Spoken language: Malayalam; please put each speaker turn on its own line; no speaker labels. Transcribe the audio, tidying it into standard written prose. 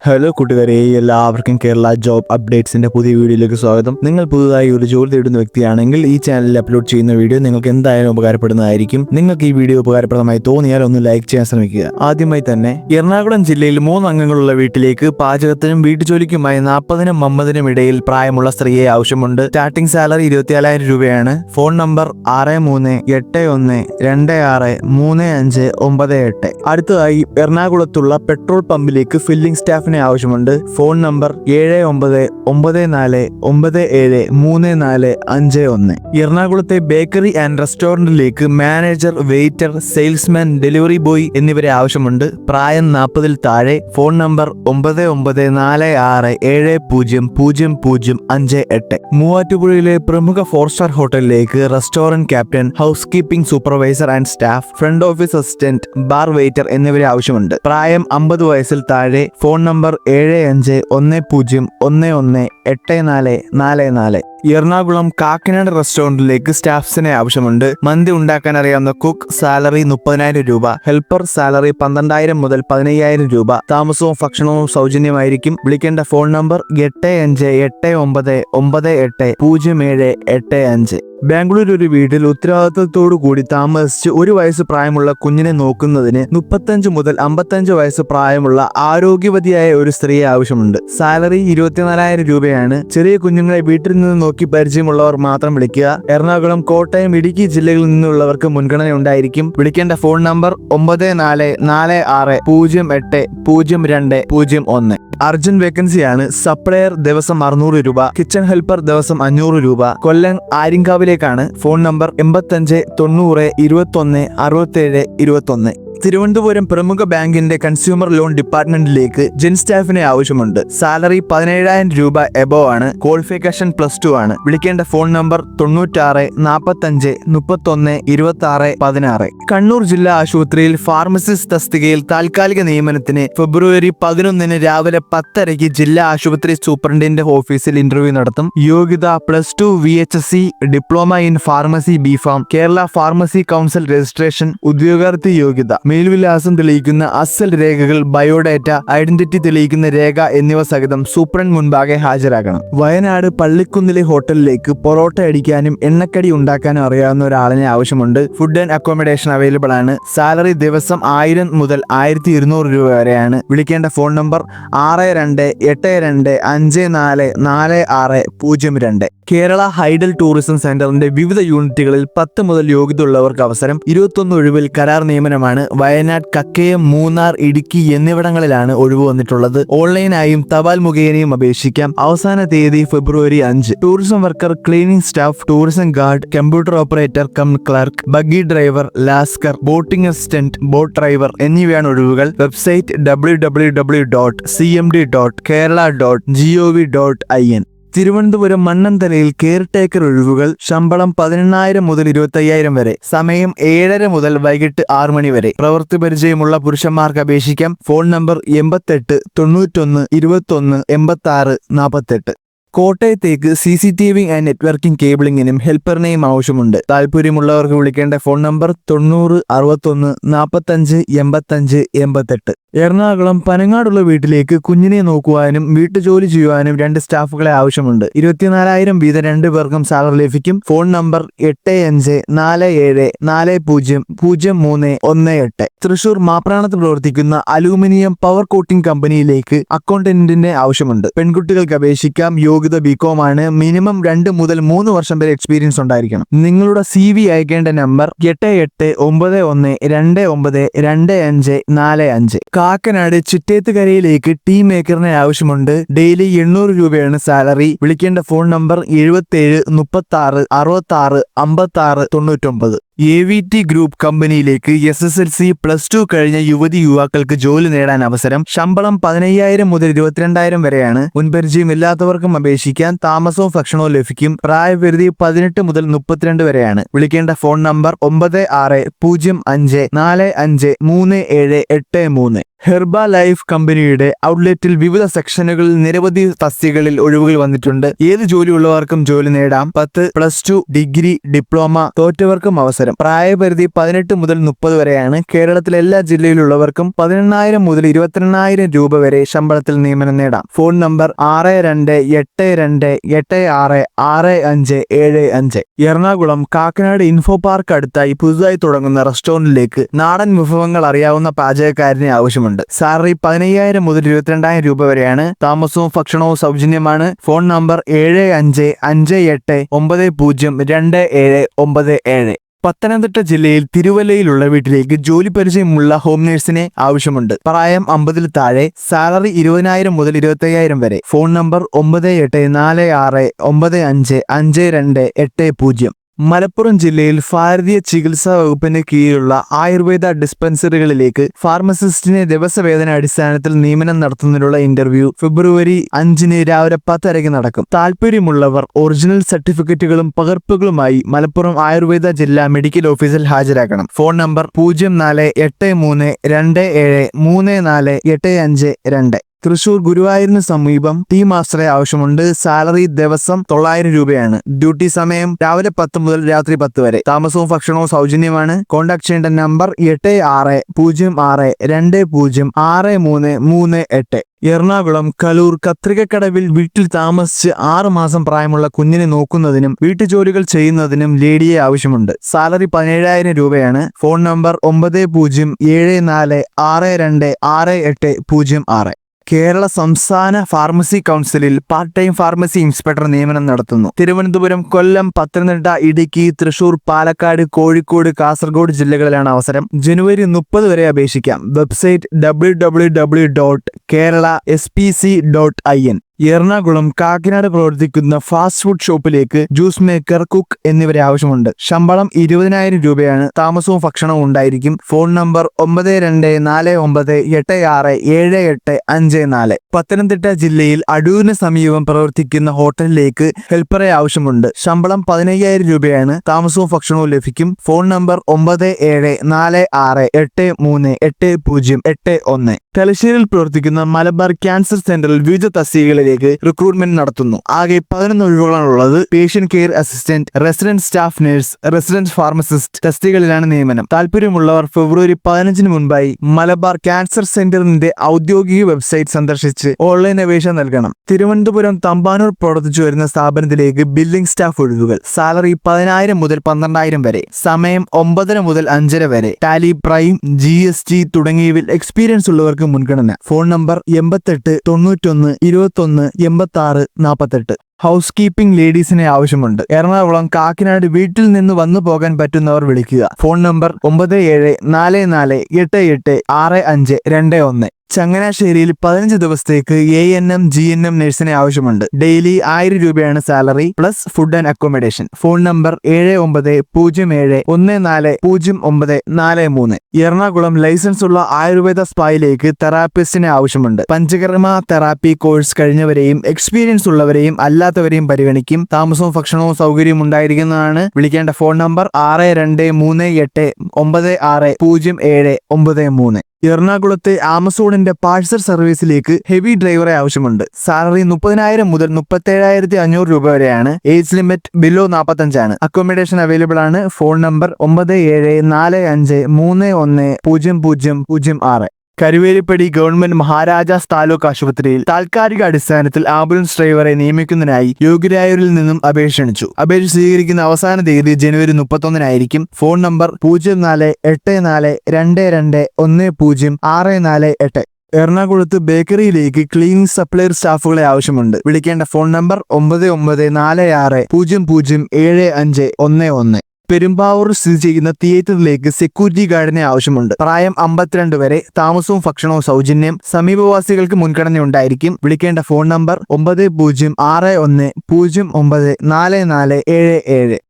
ഹലോ കൂട്ടുകാരെ, എല്ലാവർക്കും കേരള ജോബ് അപ്ഡേറ്റ്സിന്റെ പുതിയ വീഡിയോയിലേക്ക് സ്വാഗതം. നിങ്ങൾ പുതുതായി ഒരു ജോലി തേടുന്ന വ്യക്തിയാണെങ്കിൽ ഈ ചാനലിൽ അപ്ലോഡ് ചെയ്യുന്ന വീഡിയോ നിങ്ങൾക്ക് എന്തായാലും ഉപകാരപ്പെടുന്നതായിരിക്കും. നിങ്ങൾക്ക് ഈ വീഡിയോ ഉപകാരപ്രദമായി തോന്നിയാൽ ഒന്ന് ലൈക്ക് ചെയ്യാൻ ശ്രമിക്കുക. ആദ്യമായി തന്നെ എറണാകുളം ജില്ലയിൽ 3 അംഗങ്ങളുള്ള വീട്ടിലേക്ക് പാചകത്തിനും വീട്ടുജോലിക്കുമായി 40-നും 50-നും ഇടയിൽ പ്രായമുള്ള സ്ത്രീയെ ആവശ്യമുണ്ട്. സ്റ്റാർട്ടിംഗ് സാലറി 24,000 രൂപയാണ്. Phone number 6381263598. അടുത്തതായി എറണാകുളത്തുള്ള പെട്രോൾ പമ്പിലേക്ക് ഫില്ലിംഗ് സ്റ്റാഫ് ആവശ്യമുണ്ട്. Phone number 7994973451. എറണാകുളത്തെ ബേക്കറി ആൻഡ് റെസ്റ്റോറന്റിലേക്ക് manager, waiter, salesman, delivery boy എന്നിവരെ ആവശ്യമുണ്ട്. പ്രായം 40-ൽ താഴെ. Phone number 9946700058. മൂവാറ്റുപുഴയിലെ പ്രമുഖ 4-സ്റ്റാർ ഹോട്ടലിലേക്ക് restaurant captain, housekeeping supervisor and staff, front office assistant, bar waiter എന്നിവരെ ആവശ്യമുണ്ട്. പ്രായം 50 വയസ്സിൽ താഴെ. Phone number 7510118444. എറണാകുളം കാക്കനാട് റെസ്റ്റോറന്റിലേക്ക് സ്റ്റാഫ്സിനെ ആവശ്യമുണ്ട്. മന്തി ഉണ്ടാക്കാൻ അറിയാവുന്ന കുക്ക്. സാലറി 30,000 രൂപ. ഹെൽപ്പർ സാലറി 12,000 മുതൽ 15,000 രൂപ. താമസവും ഭക്ഷണവും സൗജന്യമായിരിക്കും. വിളിക്കേണ്ട ഫോൺ നമ്പർ 8589980785. ബാംഗ്ലൂർ ഒരു വീട്ടിൽ ഉത്തരവാദിത്തത്തോടു കൂടി താമസിച്ച് 1 വയസ്സ് പ്രായമുള്ള കുഞ്ഞിനെ നോക്കുന്നതിന് 35 മുതൽ 55 വയസ്സ് പ്രായമുള്ള ആരോഗ്യവതിയായ ഒരു സ്ത്രീയെ ആവശ്യമുണ്ട്. സാലറി 24,000 രൂപയാണ്. ചെറിയ കുഞ്ഞുങ്ങളെ വീട്ടിൽ നിന്ന് നോക്കി പരിചയമുള്ളവർ മാത്രം വിളിക്കുക. എറണാകുളം, കോട്ടയം, ഇടുക്കി ജില്ലകളിൽ നിന്നുള്ളവർക്ക് മുൻഗണന ഉണ്ടായിരിക്കും. വിളിക്കേണ്ട ഫോൺ നമ്പർ 9446080201. അർജന്റ് വേക്കൻസിയാണ്. സപ്ലയർ ദിവസം 600 രൂപ. കിച്ചൺ ഹെൽപ്പർ ദിവസം 500 രൂപ. കൊല്ലം ആര്യങ്കാവിലേക്കാണ്. Phone number 8590216721. തിരുവനന്തപുരം പ്രമുഖ ബാങ്കിന്റെ കൺസ്യൂമർ ലോൺ ഡിപ്പാർട്ട്മെന്റിലേക്ക് ജെൻ സ്റ്റാഫിനെ ആവശ്യമുണ്ട്. സാലറി 17,000 രൂപ എബോ ആണ്. ക്വാളിഫിക്കേഷൻ +2 ആണ്. വിളിക്കേണ്ട ഫോൺ നമ്പർ 9645312616. കണ്ണൂർ ജില്ലാ ആശുപത്രിയിൽ ഫാർമസിസ്റ്റ് തസ്തികയിൽ താൽക്കാലിക നിയമനത്തിന് ഫെബ്രുവരി 11 രാവിലെ 10:30 ജില്ലാ ആശുപത്രി സൂപ്രണ്ടിന്റെ ഓഫീസിൽ ഇന്റർവ്യൂ നടത്തും. യോഗ്യത +2 VHSC, diploma in pharmacy B.Pharm, Kerala pharmacy council registration. ഉദ്യോഗാർത്ഥി യോഗ്യത: മേൽവിലാസം തെളിയിക്കുന്ന അസൽ രേഖകൾ, ബയോഡാറ്റ, ഐഡന്റിറ്റി തെളിയിക്കുന്ന രേഖ എന്നിവ സഹിതം സൂപ്രണ്ട് മുൻപാകെ ഹാജരാകണം. വയനാട് പള്ളിക്കുന്നിലെ ഹോട്ടലിലേക്ക് പൊറോട്ട അടിക്കാനും എണ്ണക്കടി ഉണ്ടാക്കാനും അറിയാവുന്ന ഒരാളിനെ ആവശ്യമുണ്ട്. ഫുഡ് ആൻഡ് അക്കോമഡേഷൻ അവൈലബിൾ ആണ്. സാലറി ദിവസം 1000 മുതൽ 1200 രൂപ വരെയാണ്. വിളിക്കേണ്ട phone number 6282544602. Kerala hydel tourism സെന്ററിന്റെ വിവിധ യൂണിറ്റുകളിൽ 10 മുതൽ യോഗ്യത ഉള്ളവർക്ക് അവസരം. 21 ഒഴിവിൽ കരാർ നിയമനമാണ്. വയനാട്, കക്കയം, മൂന്നാർ, ഇടുക്കി എന്നിവിടങ്ങളിലാണ് ഒഴിവ് വന്നിട്ടുള്ളത്. ഓൺലൈനായും തപാൽ മുഖേനയും അപേക്ഷിക്കാം. അവസാന തീയതി February 5. Tourism worker, cleaning staff, tourism guard, computer operator cum clerk, buggy driver, ലാസ്കർ, ബോട്ടിംഗ് അസിസ്റ്റന്റ്, ബോട്ട് ഡ്രൈവർ എന്നിവയാണ് ഒഴിവുകൾ. Website www.cmd.kerala.gov.in. തിരുവനന്തപുരം മണ്ണന്തലയിൽ കെയർ ടേക്കർ ഒഴിവുകൾ. ശമ്പളം 18,000 മുതൽ 25,000 വരെ. സമയം 7:30 മുതൽ വൈകിട്ട് 6 മണി വരെ. പ്രവൃത്തി പരിചയമുള്ള പുരുഷന്മാർക്ക് അപേക്ഷിക്കാം. Phone number 8891218648. കോട്ടയത്തേക്ക് CCTV ആൻഡ് നെറ്റ്വർക്കിംഗ് കേബിളിങ്ങിനും ഹെൽപ്പറിനെയും ആവശ്യമുണ്ട്. താല്പര്യമുള്ളവർക്ക് വിളിക്കേണ്ട ഫോൺ നമ്പർ 9061458588. എറണാകുളം പനങ്ങാടുള്ള വീട്ടിലേക്ക് കുഞ്ഞിനെ നോക്കുവാനും വീട്ടുജോലി ചെയ്യുവാനും 2 സ്റ്റാഫുകളെ ആവശ്യമുണ്ട്. 24,000 വീതം 2 പേർക്കും സാലറി ലഭിക്കും. Phone number 8547400318. തൃശൂർ മാപ്രാണത്ത് പ്രവർത്തിക്കുന്ന അലൂമിനിയം പവർ കോട്ടിംഗ് കമ്പനിയിലേക്ക് അക്കൗണ്ടന്റിന്റെ ആവശ്യമുണ്ട്. പെൺകുട്ടികൾക്ക് അപേക്ഷിക്കാം. യോഗ്യത B.Com ആണ്. മിനിമം 2 മുതൽ 3 വർഷം വരെ എക്സ്പീരിയൻസ് ഉണ്ടായിരിക്കണം. നിങ്ങളുടെ CV അയക്കേണ്ട നമ്പർ 8891292545. കാക്കനാട് ചിറ്റേത്തുകരയിലേക്ക് ടീ മേക്കറിനെ ആവശ്യമുണ്ട്. ഡെയിലി 800 രൂപയാണ് സാലറി. വിളിക്കേണ്ട ഫോൺ നമ്പർ 7736665699. AVT ഗ്രൂപ്പ് കമ്പനിയിലേക്ക് SSLC +2 കഴിഞ്ഞ യുവതി യുവാക്കൾക്ക് ജോലി നേടാൻ അവസരം. ശമ്പളം 15,000 മുതൽ 22,000 വരെയാണ്. മുൻപരിചയം ഇല്ലാത്തവർക്കും അപേക്ഷിക്കാൻ. താമസവും ഭക്ഷണവും ലഭിക്കും. പ്രായപരിധി 18 മുതൽ 32 വരെയാണ്. വിളിക്കേണ്ട ഫോൺ നമ്പർ 9605453783. ഹെർബ ലൈഫ് കമ്പനിയുടെ ഔട്ട്ലെറ്റിൽ വിവിധ സെക്ഷനുകളിൽ നിരവധി തസ്തികകളിൽ ഒഴിവുകൾ വന്നിട്ടുണ്ട്. ഏത് ജോലിയുള്ളവർക്കും ജോലി നേടാം. 10+2 ഡിഗ്രി ഡിപ്ലോമ തോറ്റവർക്കും അവസരം. പ്രായപരിധി 18 മുതൽ 30 വരെയാണ്. കേരളത്തിലെ എല്ലാ ജില്ലയിലുള്ളവർക്കും 18,000 മുതൽ 22,000 രൂപ വരെ ശമ്പളത്തിൽ നിയമനം നേടാം. Phone number 6282866575. Ernakulam Kakkanad info park അടുത്തായി പുതുതായി തുടങ്ങുന്ന റെസ്റ്റോറന്റിലേക്ക് നാടൻ വിഭവങ്ങൾ അറിയാവുന്ന പാചകക്കാരനെ ആവശ്യമുണ്ട്. സാലറി 15,000 മുതൽ 22,000 രൂപ വരെയാണ്. താമസവും ഭക്ഷണവും സൗജന്യമാണ്. Phone number 7558902797. പത്തനംതിട്ട ജില്ലയിൽ തിരുവല്ലയിലുള്ള വീട്ടിലേക്ക് ജോലി പരിചയമുള്ള ഹോം നേഴ്സിനെ ആവശ്യമുണ്ട്. പ്രായം 50-ൽ താഴെ. സാലറി 20,000 മുതൽ 25,000 വരെ. Phone number 9846955280. മലപ്പുറം ജില്ലയിൽ ഭാരതീയ ചികിത്സാ വകുപ്പിന് കീഴിലുള്ള ആയുർവേദ ഡിസ്പെൻസറികളിലേക്ക് ഫാർമസിസ്റ്റിനെ ദിവസവേതന അടിസ്ഥാനത്തിൽ നിയമനം നടത്തുന്നതിനുള്ള ഇന്റർവ്യൂ ഫെബ്രുവരി 5 രാവിലെ 10:30 നടക്കും. താല്പര്യമുള്ളവർ ഒറിജിനൽ സർട്ടിഫിക്കറ്റുകളും പകർപ്പുകളുമായി മലപ്പുറം ആയുർവേദ ജില്ലാ മെഡിക്കൽ ഓഫീസിൽ ഹാജരാക്കണം. Phone number 0483273485. തൃശൂർ ഗുരുവായൂരിന് സമീപം ടീ മാസ്റ്ററെ ആവശ്യമുണ്ട്. സാലറി ദിവസം 900 രൂപയാണ്. ഡ്യൂട്ടി സമയം രാവിലെ 10 മുതൽ രാത്രി 10 വരെ. താമസവും ഭക്ഷണവും സൗജന്യമാണ്. കോൺടാക്ട് ചെയ്യേണ്ട നമ്പർ 8606206338. എറണാകുളം കലൂർ കത്രികക്കടവിൽ വീട്ടിൽ താമസിച്ച് 6 മാസം പ്രായമുള്ള കുഞ്ഞിനെ നോക്കുന്നതിനും വീട്ടുജോലികൾ ചെയ്യുന്നതിനും ലേഡിയെ ആവശ്യമുണ്ട്. സാലറി 17,000 രൂപയാണ്. Phone number 9074262686. കേരള സംസ്ഥാന ഫാർമസി കൗൺസിലിൽ പാർട്ട് ടൈം ഫാർമസി ഇൻസ്പെക്ടർ നിയമനം നടത്തുന്നു. തിരുവനന്തപുരം, കൊല്ലം, പത്തനംതിട്ട, ഇടുക്കി, തൃശൂർ, പാലക്കാട്, കോഴിക്കോട്, കാസർഗോഡ് ജില്ലകളിലാണ് അവസരം. ജനുവരി 30 വരെ അപേക്ഷിക്കാം. Website www.keralaspc.in. എറണാകുളം കാക്കനാട് പ്രവർത്തിക്കുന്ന ഫാസ്റ്റ് ഫുഡ് ഷോപ്പിലേക്ക് ജ്യൂസ് മേക്കർ, കുക്ക് എന്നിവരെ ആവശ്യമുണ്ട്. ശമ്പളം 20,000 രൂപയാണ്. താമസവും ഭക്ഷണവും ഉണ്ടായിരിക്കും. Phone number 9249867854. പത്തനംതിട്ട ജില്ലയിൽ അടൂരിന് സമീപം പ്രവർത്തിക്കുന്ന ഹോട്ടലിലേക്ക് ഹെൽപ്പറെ ആവശ്യമുണ്ട്. ശമ്പളം 15,000 രൂപയാണ്. താമസവും ഭക്ഷണവും ലഭിക്കും. Phone number 9746838081. തലശ്ശേരിയിൽ പ്രവർത്തിക്കുന്ന മലബാർ ക്യാൻസർ സെന്ററിൽ വിവിധ തസ്തികകളിലേക്ക് റിക്രൂട്ട്മെന്റ് നടത്തുന്നു. ആകെ 11 ഒഴിവുകളാണുള്ളത്. Patient care assistant, resident staff nurse, resident pharmacist തസ്തികകളിലാണ് നിയമനം. താല്പര്യമുള്ളവർ ഫെബ്രുവരി 15 മുൻപായി മലബാർ ക്യാൻസർ സെന്ററിന്റെ ഔദ്യോഗിക വെബ്സൈറ്റ് സന്ദർശിച്ച് ഓൺലൈൻ അപേക്ഷ നൽകണം. തിരുവനന്തപുരം തമ്പാനൂർ പ്രവർത്തിച്ചു വരുന്ന സ്ഥാപനത്തിലേക്ക് ബില്ലിംഗ് സ്റ്റാഫ് ഒഴിവുകൾ. സാലറി 10,000 മുതൽ 12,000 വരെ. സമയം 9:30 മുതൽ 5:30 വരെ. ടാലി, പ്രൈം, GST തുടങ്ങിയവയിൽ എക്സ്പീരിയൻസ് ഉള്ളവർക്ക് മുൻഗണന. Phone number 8891218648. ഹൗസ് കീപ്പിംഗ് ലേഡീസിനെ ആവശ്യമുണ്ട്. എറണാകുളം കാക്കനാട് വീട്ടിൽ നിന്ന് വന്നു പോകാൻ പറ്റുന്നവർ വിളിക്കുക. Phone number 9744886521. ചങ്ങനാശ്ശേരിയിൽ 15 ദിവസത്തേക്ക് ANM GNM നഴ്സിനെ ആവശ്യമുണ്ട്. ഡെയിലി 1000 രൂപയാണ് salary plus food and accommodation. Phone number 7907140943. Ernakulam licence ഉള്ള ആയുർവേദ സ്പായിലേക്ക് തെറാപ്പിസ്റ്റിനെ ആവശ്യമുണ്ട്. പഞ്ചകർമ്മ തെറാപ്പി കോഴ്സ് കഴിഞ്ഞവരെയും എക്സ്പീരിയൻസ് ഉള്ളവരെയും അല്ലാത്തവരെയും പരിഗണിക്കും. താമസവും ഭക്ഷണവും സൗകര്യം ഉണ്ടായിരിക്കുന്നതാണ്. വിളിക്കേണ്ട ഫോൺ നമ്പർ 6238960793. എറണാകുളത്തെ ആമസോണിന്റെ പാഴ്സൽ സർവീസിലേക്ക് ഹെവി ഡ്രൈവറെ ആവശ്യമുണ്ട്. സാലറി 30,000 മുതൽ 37,500 രൂപ വരെയാണ്. ഏജ് ലിമിറ്റ് ബിലോ 45 ആണ്. അക്കോമഡേഷൻ അവൈലബിൾ ആണ്. Phone number 9745310006. Karuvelippady government Maharajas taluk ആശുപത്രിയിൽ താൽക്കാലിക അടിസ്ഥാനത്തിൽ ആംബുലൻസ് ഡ്രൈവറെ നിയമിക്കുന്നതിനായി യോഗ്യരായവരിൽ നിന്നും അപേക്ഷ ക്ഷണിച്ചു. അപേക്ഷ സ്വീകരിക്കുന്ന അവസാന തീയതി ജനുവരി 31 ഫോൺ നമ്പർ 048422106448. എറണാകുളത്ത് ബേക്കറിയിലേക്ക് ക്ലീനിംഗ് സപ്ലയർ സ്റ്റാഫുകളെ ആവശ്യമുണ്ട്. വിളിക്കേണ്ട ഫോൺ നമ്പർ 9946007511. പെരുമ്പാവൂർ സ്ഥിതി ചെയ്യുന്ന തിയേറ്ററിലേക്ക് സെക്യൂരിറ്റി ഗാർഡിനെ ആവശ്യമുണ്ട്. പ്രായം 52 വരെ. താമസവും ഭക്ഷണവും സൗജന്യം. സമീപവാസികൾക്ക് മുൻഗണന ഉണ്ടായിരിക്കും. വിളിക്കേണ്ട ഫോൺ നമ്പർ 9061094477.